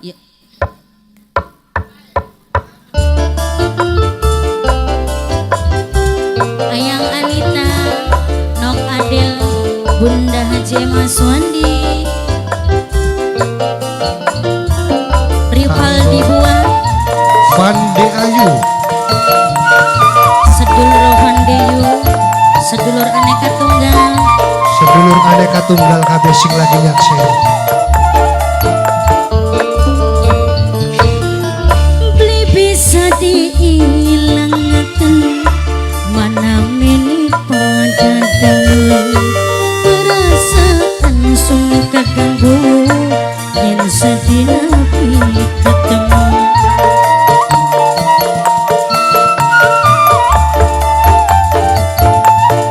Ya. Ayang Anita, Nok Adel, Bunda Haji Mas Wandi, Rivaldi Buat, Fande Ayu, sedulur Vandeyu, sedulur aneka tunggal, sedulur aneka tunggal kabeh sing lagi nyakseni. beli bisa diilangaken mana meni pada dangu perasaan sung kaganggu yen sedina ketemu.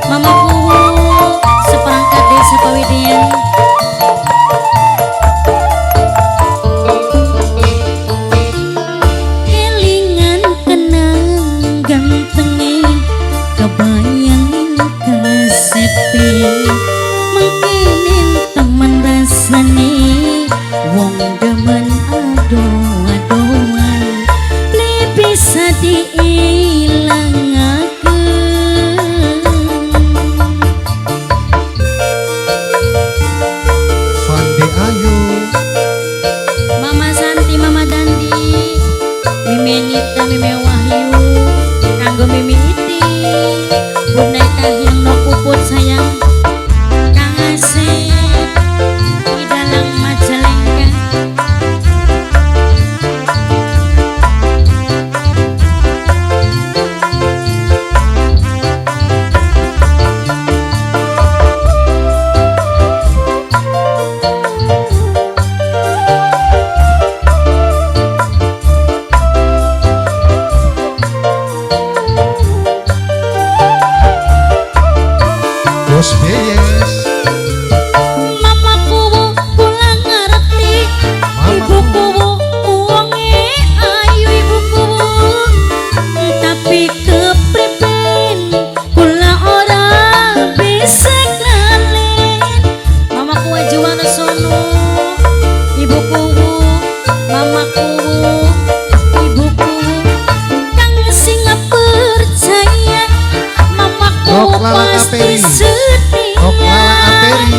Mamaku seperangkat desa Pawidian, kelingan kenang gantenge kebayangin kasepi mengkinin teman rasane wong demen ado-adoan li bisa diilangaken. Fande Ayu, Mama Santi, Mama Dandi, Mimi Nita, Mimi Wahyu, kanggo Mimi Iti, Bunda Kahiyang Nok Puput sayang, Kang Asep, di dalam Majalengka. Bos Beyes, Mamaku kula ngerti, ibuku wonge ayu ibuku, tapi kepripen kula ora bisa kalen. Mamaku aja wanasono, ibuku, mamaku, ibuku, kang sing percaya, mamaku Nok Lala pasti Aperi, setia. Nok Lala Aperi,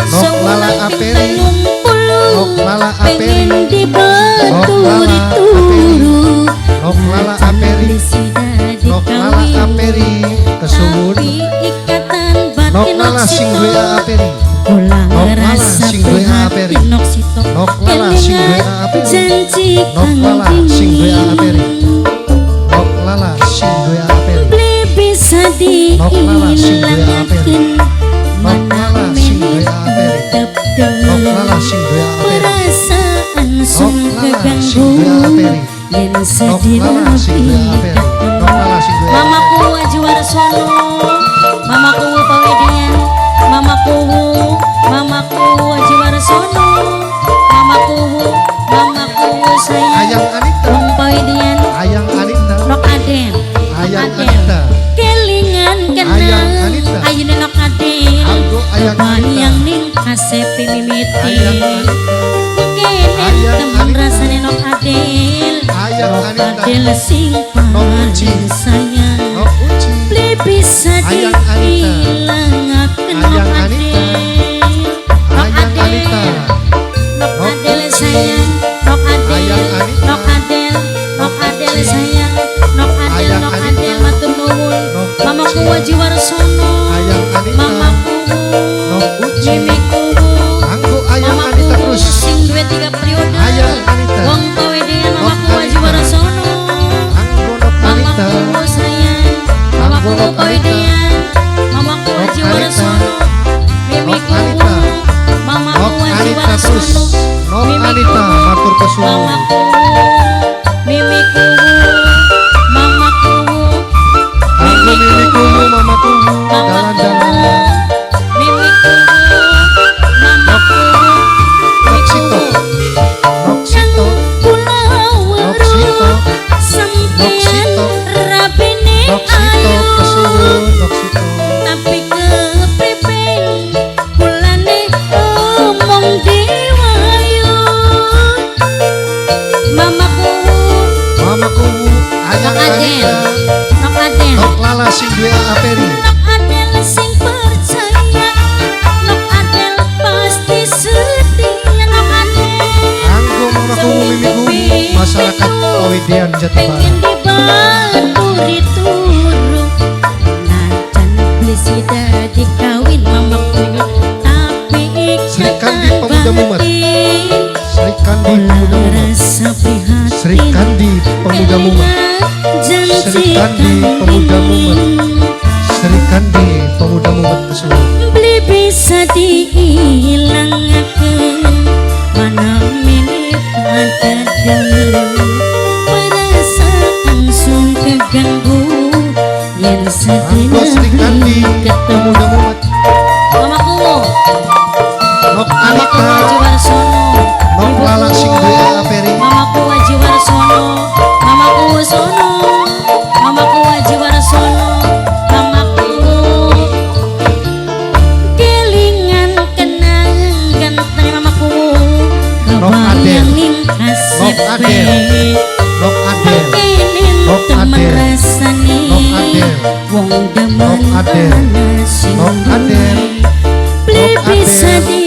Nok Lala Aperi, Nok Lala Aperi, pengen dibantu Nok Lala dituru, Nok Lala Aperi, Nok Lala Aperi, kesuwun. tapi ikatan Nok batin Lala sing duwe Aperi, kula Nok Lala ngerasa sing duwe Aperi, prihatin nok sito Nok Lala sing duwe kelingan Aperi, janji Nok Lala sing duwe Aperi, dingin Nok Lala sing duwe Aperi, beli bisa Nok Lala sing duwe Aperi, diilangaken Nok mana Lala sing duwe menit Aperi, tetep Nok Lala dengan sing duwe Aperi, perasaan Nok sung Lala sing keganggu duwe Aperi, yen Nok sedih Lala sing duwe Aperi, Nok Lala sing duwe Aperi. Mamaku Ajuwarsono, Mamaku Pawidian, Mamaku Ajuwarsono, Mamaku sayang, Ayang Anita, Wong Pawidian, Ayang Anita, Nok Aden, Ayang Adel. Anita, Kelingan Ayang kenang, Anita. ayune Nok Aden, Anggo Ayang Anita, bayang ning kasepi mimiti. Ayang Anita, Kene Ayang temen Anita. rasane Nok Adel, Ayang Nok Anita, Adel sing Uci. paling sayang. Nok Uci, Beli bisa Ayang Anita. diilangaken Ayang Nok Anita. Adel, Nok Ayang Adel, Anita, Nok Nok Adel Uci. sayang, Nok Adel, Ayang Anita. Nok Adel, Nok Adel Uci. sayang, Nok Adel, Ayang Nok Anita. Adel matur nuwun. Nok Mamaku Uci. Ajiwarsono, Ayang Anita, mamaku, Nok Uci. mimiku, Anggo Ayang mamaku Anita terus, sing duwe 3 periode. Ayang Anita. Wong Pawidian Nok mamaku Anita. Ajiwarsono. Anggo Nok Anita, Mamaku sayang, mamaku Nok Anita. Pawidian, mamaku Nok Ajiwarsono, mimiku, Anita. mamaku Nok Anita terus, Ajiwarsono, Nok mimiku, Anita matur kesuwun. mamaku, mimiku, mamaku, Anggo mimiku, mamaku, mamaku, dalan-dalan. mimiku, mamaku, Nok Sito, Nok Sito, kula Nok Sito, weruh sampeyan Sito. rabine Nok Sito ayu. kesuwun, Nok Sito. Tapi kepripen kulane omong diwayu Medan Jatibarang. pengen dibaturi turu najan beli sida dikawin mamaku tapi Sri Kandi Pemuda Mumet. Sri Kandi Pemuda Mumet. rasa prihatin Sri Kandi Pemuda Mumet. Sri Kandi Pemuda Mumet. Sri Kandi Pemuda Mumet kesuwen. beli bisa dihilangkan mana mini pada dulu perasaan sun keganggu yang Anggo Sri Kandi ketemu Pemuda Mumet. mamaku Nok mamaku Anika. Waji Warsono Nok ibuku, Lala sing duwe Aperi. mamaku Waji Warsono mamaku Wasono mamaku Waji Warsono mamaku kelingan kenang ganteng mamaku Nok Adel. kebayangin Nok Adel. kasepe Nok Adel. Kenen Nok temen Adel. rasane Nok Adel. wong demen Nok Adel. panas Nok Adel. beli Nok bisa Adel.